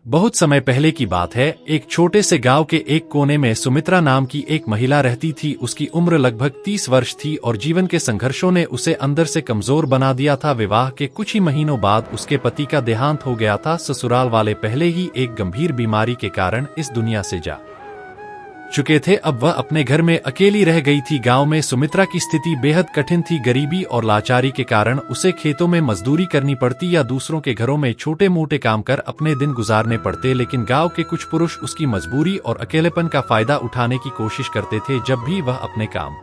बहुत समय पहले की बात है। एक छोटे से गांव के एक कोने में सुमित्रा नाम की एक महिला रहती थी। उसकी उम्र लगभग 30 वर्ष थी और जीवन के संघर्षों ने उसे अंदर से कमजोर बना दिया था। विवाह के कुछ ही महीनों बाद उसके पति का देहांत हो गया था। ससुराल वाले पहले ही एक गंभीर बीमारी के कारण इस दुनिया से जा चुके थे। अब वह अपने घर में अकेली रह गई थी। गांव में सुमित्रा की स्थिति बेहद कठिन थी। गरीबी और लाचारी के कारण उसे खेतों में मजदूरी करनी पड़ती या दूसरों के घरों में छोटे मोटे काम कर अपने दिन गुजारने पड़ते। लेकिन गांव के कुछ पुरुष उसकी मजबूरी और अकेलेपन का फायदा उठाने की कोशिश करते थे। जब भी वह अपने काम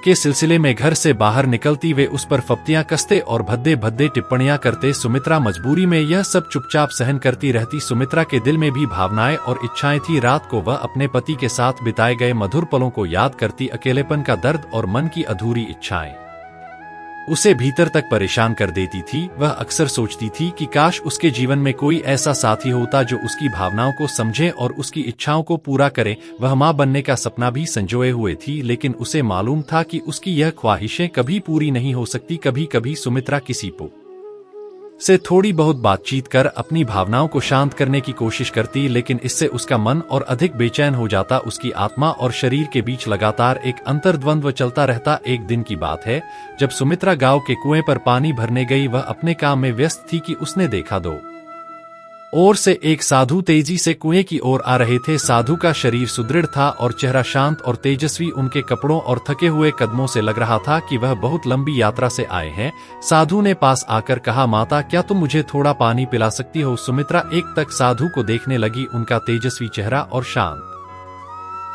के सिलसिले में घर से बाहर निकलती वे उस पर फप्तियां कसते और भद्दे भद्दे टिप्पणियां करते। सुमित्रा मजबूरी में यह सब चुपचाप सहन करती रहती। सुमित्रा के दिल में भी भावनाएं और इच्छाएं थी। रात को वह अपने पति के साथ बिताए गए मधुर पलों को याद करती। अकेलेपन का दर्द और मन की अधूरी इच्छाएं उसे भीतर तक परेशान कर देती थी। वह अक्सर सोचती थी कि काश उसके जीवन में कोई ऐसा साथी होता जो उसकी भावनाओं को समझे और उसकी इच्छाओं को पूरा करे। वह मां बनने का सपना भी संजोए हुए थी, लेकिन उसे मालूम था कि उसकी यह ख्वाहिशें कभी पूरी नहीं हो सकती। कभी कभी सुमित्रा किसी से थोड़ी बहुत बातचीत कर अपनी भावनाओं को शांत करने की कोशिश करती, लेकिन इससे उसका मन और अधिक बेचैन हो जाता। उसकी आत्मा और शरीर के बीच लगातार एक अंतर्द्वंद्व चलता रहता। एक दिन की बात है, जब सुमित्रा गांव के कुएं पर पानी भरने गई। वह अपने काम में व्यस्त थी कि उसने देखा दो ओर से एक साधु तेजी से कुएं की ओर आ रहे थे। साधु का शरीर सुदृढ़ था और चेहरा शांत और तेजस्वी। उनके कपड़ों और थके हुए कदमों से लग रहा था कि वह बहुत लंबी यात्रा से आए हैं। साधु ने पास आकर कहा, माता, क्या तुम मुझे थोड़ा पानी पिला सकती हो? सुमित्रा एक तक साधु को देखने लगी। उनका तेजस्वी चेहरा और शांत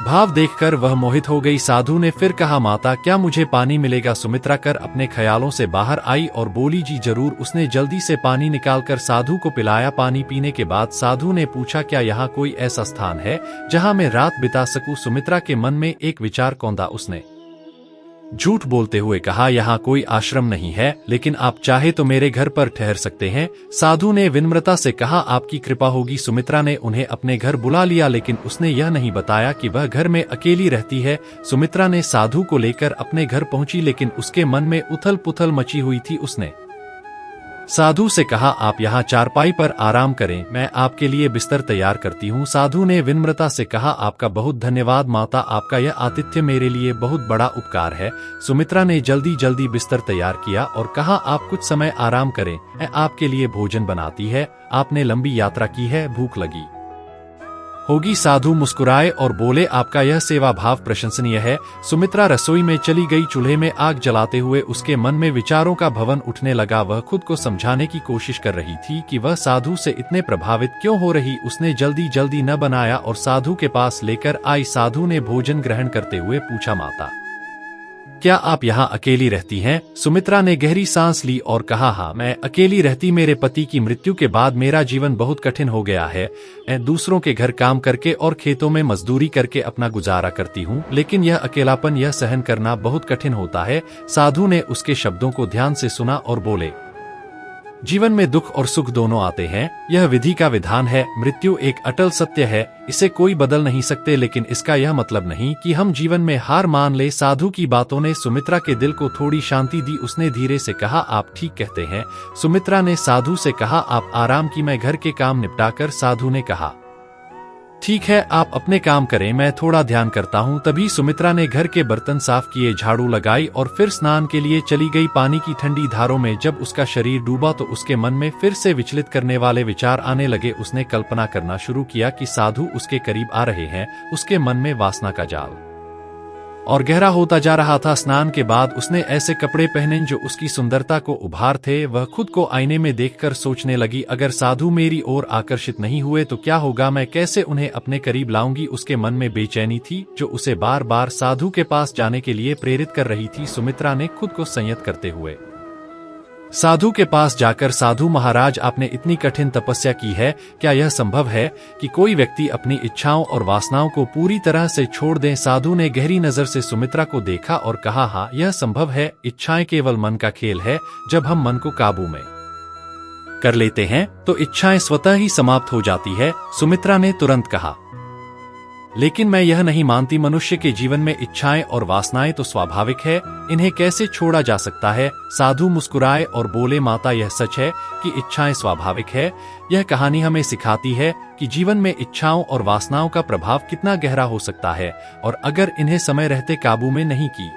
भाव देखकर वह मोहित हो गई। साधु ने फिर कहा, माता, क्या मुझे पानी मिलेगा? सुमित्रा कर अपने ख्यालों से बाहर आई और बोली, जी जरूर। उसने जल्दी से पानी निकालकर साधु को पिलाया। पानी पीने के बाद साधु ने पूछा, क्या यहाँ कोई ऐसा स्थान है जहाँ मैं रात बिता सकूं? सुमित्रा के मन में एक विचार कौंधा। उसने झूठ बोलते हुए कहा, यहाँ कोई आश्रम नहीं है, लेकिन आप चाहे तो मेरे घर पर ठहर सकते हैं। साधु ने विनम्रता से कहा, आपकी कृपा होगी। सुमित्रा ने उन्हें अपने घर बुला लिया, लेकिन उसने यह नहीं बताया कि वह घर में अकेली रहती है। सुमित्रा ने साधु को लेकर अपने घर पहुंची, लेकिन उसके मन में उथल पुथल मची हुई थी। उसने साधु से कहा, आप यहाँ चारपाई पर आराम करें, मैं आपके लिए बिस्तर तैयार करती हूँ। साधु ने विनम्रता से कहा, आपका बहुत धन्यवाद माता, आपका यह आतिथ्य मेरे लिए बहुत बड़ा उपकार है। सुमित्रा ने जल्दी जल्दी बिस्तर तैयार किया और कहा, आप कुछ समय आराम करें, मैं आपके लिए भोजन बनाती है। आपने लंबी यात्रा की है, भूख लगी होगी। साधु मुस्कुराए और बोले, आपका यह सेवा भाव प्रशंसनीय है। सुमित्रा रसोई में चली गई। चूल्हे में आग जलाते हुए उसके मन में विचारों का भवन उठने लगा। वह खुद को समझाने की कोशिश कर रही थी कि वह साधु से इतने प्रभावित क्यों हो रही। उसने जल्दी जल्दी न बनाया और साधु के पास लेकर आई। साधु ने भोजन ग्रहण करते हुए पूछा, माता, क्या आप यहाँ अकेली रहती हैं? सुमित्रा ने गहरी सांस ली और कहा, हाँ, मैं अकेली रहती। मेरे पति की मृत्यु के बाद मेरा जीवन बहुत कठिन हो गया है। मैं दूसरों के घर काम करके और खेतों में मजदूरी करके अपना गुजारा करती हूँ, लेकिन यह अकेलापन, यह सहन करना बहुत कठिन होता है। साधु ने उसके शब्दों को ध्यान से सुना और बोले, जीवन में दुख और सुख दोनों आते हैं, यह विधि का विधान है। मृत्यु एक अटल सत्य है, इसे कोई बदल नहीं सकते, लेकिन इसका यह मतलब नहीं कि हम जीवन में हार मान ले। साधु की बातों ने सुमित्रा के दिल को थोड़ी शांति दी। उसने धीरे से कहा, आप ठीक कहते हैं। सुमित्रा ने साधु से कहा, आप आराम की, मैं घर के काम निपटाकर। साधु ने कहा, ठीक है, आप अपने काम करें, मैं थोड़ा ध्यान करता हूँ। तभी सुमित्रा ने घर के बर्तन साफ किए, झाड़ू लगाई और फिर स्नान के लिए चली गई। पानी की ठंडी धारों में जब उसका शरीर डूबा तो उसके मन में फिर से विचलित करने वाले विचार आने लगे। उसने कल्पना करना शुरू किया कि साधु उसके करीब आ रहे हैं। उसके मन में वासना का जाल और गहरा होता जा रहा था। स्नान के बाद उसने ऐसे कपड़े पहने जो उसकी सुंदरता को उभार थे। वह खुद को आईने में देखकर सोचने लगी, अगर साधु मेरी ओर आकर्षित नहीं हुए तो क्या होगा? मैं कैसे उन्हें अपने करीब लाऊंगी? उसके मन में बेचैनी थी जो उसे बार बार साधु के पास जाने के लिए प्रेरित कर रही थी। सुमित्रा ने खुद को संयत करते हुए साधु के पास जाकर, साधु महाराज, आपने इतनी कठिन तपस्या की है, क्या यह संभव है कि कोई व्यक्ति अपनी इच्छाओं और वासनाओं को पूरी तरह से छोड़ दे? साधु ने गहरी नजर से सुमित्रा को देखा और कहा, हाँ, यह संभव है। इच्छाएं केवल मन का खेल है। जब हम मन को काबू में कर लेते हैं तो इच्छाएं स्वतः ही समाप्त हो जाती है। सुमित्रा ने तुरंत कहा, लेकिन मैं यह नहीं मानती मनुष्य के जीवन में इच्छाएं और वासनाएं तो स्वाभाविक है, इन्हें कैसे छोड़ा जा सकता है। साधु मुस्कुराए और बोले, माता यह सच है कि इच्छाएं स्वाभाविक है। यह कहानी हमें सिखाती है कि जीवन में इच्छाओं और वासनाओं का प्रभाव कितना गहरा हो सकता है, और अगर इन्हें समय रहते काबू में नहीं की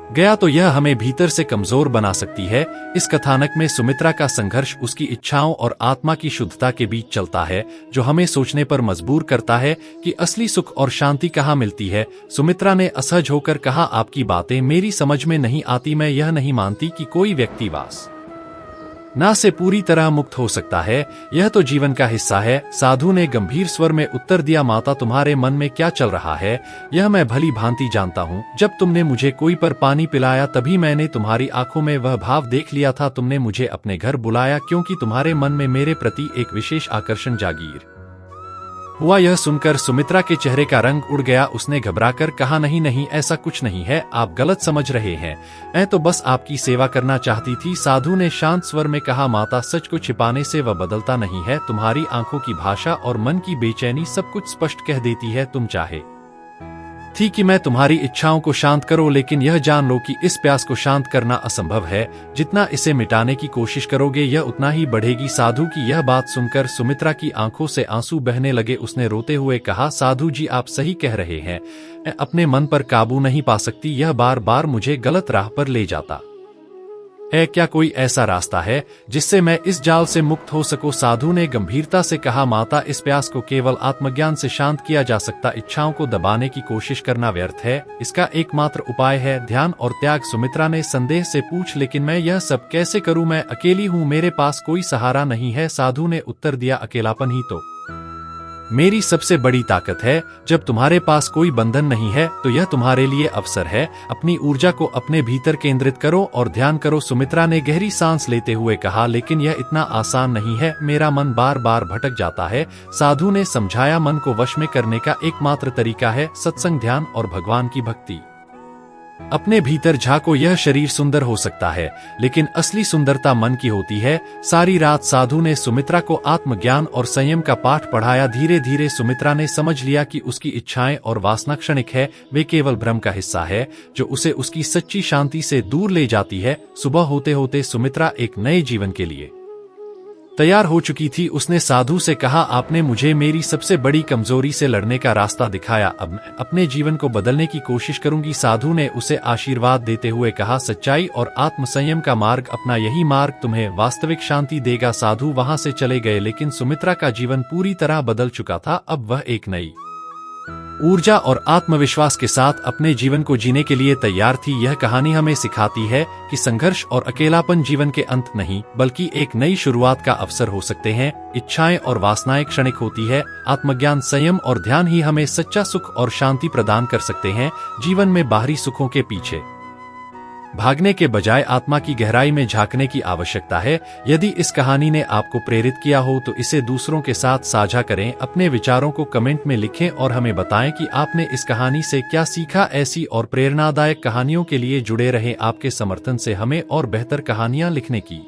गया तो यह हमें भीतर से कमजोर बना सकती है। इस कथानक में सुमित्रा का संघर्ष उसकी इच्छाओं और आत्मा की शुद्धता के बीच चलता है, जो हमें सोचने पर मजबूर करता है कि असली सुख और शांति कहाँ मिलती है। सुमित्रा ने असहज होकर कहा, आपकी बातें मेरी समझ में नहीं आती। मैं यह नहीं मानती कि कोई व्यक्ति वास ना से पूरी तरह मुक्त हो सकता है, यह तो जीवन का हिस्सा है। साधु ने गंभीर स्वर में उत्तर दिया, माता तुम्हारे मन में क्या चल रहा है यह मैं भली भांति जानता हूँ। जब तुमने मुझे कोई पर पानी पिलाया तभी मैंने तुम्हारी आंखों में वह भाव देख लिया था। तुमने मुझे अपने घर बुलाया क्योंकि तुम्हारे मन में मेरे प्रति एक विशेष आकर्षण जागीर हुआ। यह सुनकर सुमित्रा के चेहरे का रंग उड़ गया। उसने घबराकर कहा, नहीं नहीं, ऐसा कुछ नहीं है, आप गलत समझ रहे हैं, मैं तो बस आपकी सेवा करना चाहती थी। साधु ने शांत स्वर में कहा, माता सच को छिपाने से वह बदलता नहीं है। तुम्हारी आंखों की भाषा और मन की बेचैनी सब कुछ स्पष्ट कह देती है। तुम चाहे थी कि मैं तुम्हारी इच्छाओं को शांत करो, लेकिन यह जान लो कि इस प्यास को शांत करना असंभव है। जितना इसे मिटाने की कोशिश करोगे यह उतना ही बढ़ेगी। साधु की यह बात सुनकर सुमित्रा की आंखों से आंसू बहने लगे। उसने रोते हुए कहा, साधु जी आप सही कह रहे हैं, मैं अपने मन पर काबू नहीं पा सकती। यह बार बार मुझे गलत राह पर ले जाता है। क्या कोई ऐसा रास्ता है जिससे मैं इस जाल से मुक्त हो सकूं? साधु ने गंभीरता से कहा, माता इस प्यास को केवल आत्मज्ञान से शांत किया जा सकता। इच्छाओं को दबाने की कोशिश करना व्यर्थ है। इसका एकमात्र उपाय है ध्यान और त्याग। सुमित्रा ने संदेह से पूछ, लेकिन मैं यह सब कैसे करूं? मैं अकेली हूं, मेरे पास कोई सहारा नहीं है। साधु ने उत्तर दिया, अकेलापन ही तो मेरी सबसे बड़ी ताकत है। जब तुम्हारे पास कोई बंधन नहीं है तो यह तुम्हारे लिए अवसर है। अपनी ऊर्जा को अपने भीतर केंद्रित करो और ध्यान करो। सुमित्रा ने गहरी सांस लेते हुए कहा, लेकिन यह इतना आसान नहीं है, मेरा मन बार बार भटक जाता है। साधु ने समझाया, मन को वश में करने का एकमात्र तरीका है सत्संग, ध्यान और भगवान की भक्ति। अपने भीतर झांको। यह शरीर सुंदर हो सकता है, लेकिन असली सुंदरता मन की होती है। सारी रात साधु ने सुमित्रा को आत्मज्ञान और संयम का पाठ पढ़ाया। धीरे धीरे सुमित्रा ने समझ लिया कि उसकी इच्छाएं और वासना क्षणिक है, वे केवल भ्रम का हिस्सा है जो उसे उसकी सच्ची शांति से दूर ले जाती है। सुबह होते होते सुमित्रा एक नए जीवन के लिए तैयार हो चुकी थी। उसने साधु से कहा, आपने मुझे मेरी सबसे बड़ी कमजोरी से लड़ने का रास्ता दिखाया, अब मैं अपने जीवन को बदलने की कोशिश करूंगी। साधु ने उसे आशीर्वाद देते हुए कहा, सच्चाई और आत्मसंयम का मार्ग अपना, यही मार्ग तुम्हें वास्तविक शांति देगा। साधु वहां से चले गए, लेकिन सुमित्रा का जीवन पूरी तरह बदल चुका था। अब वह एक नई ऊर्जा और आत्मविश्वास के साथ अपने जीवन को जीने के लिए तैयार थी। यह कहानी हमें सिखाती है कि संघर्ष और अकेलापन जीवन के अंत नहीं, बल्कि एक नई शुरुआत का अवसर हो सकते हैं। इच्छाएं और वासनाएं क्षणिक होती है, आत्मज्ञान, संयम और ध्यान ही हमें सच्चा सुख और शांति प्रदान कर सकते हैं। जीवन में बाहरी सुखों के पीछे भागने के बजाय आत्मा की गहराई में झांकने की आवश्यकता है। यदि इस कहानी ने आपको प्रेरित किया हो तो इसे दूसरों के साथ साझा करें। अपने विचारों को कमेंट में लिखें और हमें बताएं कि आपने इस कहानी से क्या सीखा। ऐसी और प्रेरणादायक कहानियों के लिए जुड़े रहें। आपके समर्थन से हमें और बेहतर कहानियां लिखने की